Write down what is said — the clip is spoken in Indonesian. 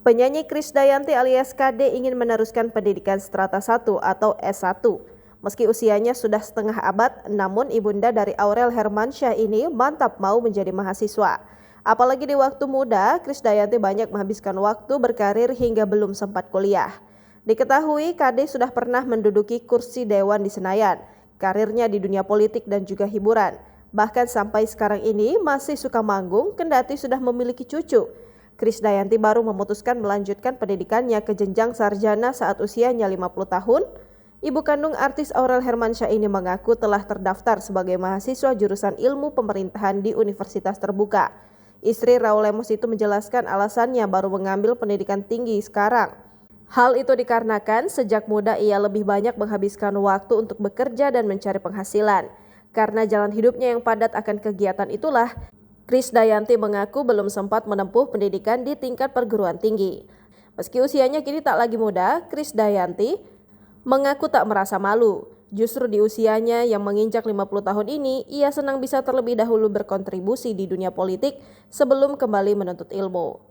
Penyanyi Krisdayanti alias KD ingin meneruskan pendidikan strata 1 atau S1. Meski usianya sudah setengah abad, namun ibunda dari Aurel Hermansyah ini mantap mau menjadi mahasiswa. Apalagi di waktu muda, Krisdayanti banyak menghabiskan waktu berkarir hingga belum sempat kuliah. Diketahui KD sudah pernah menduduki kursi dewan di Senayan, karirnya di dunia politik dan juga hiburan. Bahkan sampai sekarang ini masih suka manggung kendati sudah memiliki cucu. Krisdayanti baru memutuskan melanjutkan pendidikannya ke jenjang sarjana saat usianya 50 tahun. Ibu kandung artis Aurel Hermansyah ini mengaku telah terdaftar sebagai mahasiswa jurusan ilmu pemerintahan di Universitas Terbuka. Istri Raul Lemos itu menjelaskan alasannya baru mengambil pendidikan tinggi sekarang. Hal itu dikarenakan sejak muda ia lebih banyak menghabiskan waktu untuk bekerja dan mencari penghasilan. Karena jalan hidupnya yang padat akan kegiatan itulah, Krisdayanti mengaku belum sempat menempuh pendidikan di tingkat perguruan tinggi. Meski usianya kini tak lagi muda, Krisdayanti mengaku tak merasa malu. Justru di usianya yang menginjak 50 tahun ini, ia senang bisa terlebih dahulu berkontribusi di dunia politik sebelum kembali menuntut ilmu.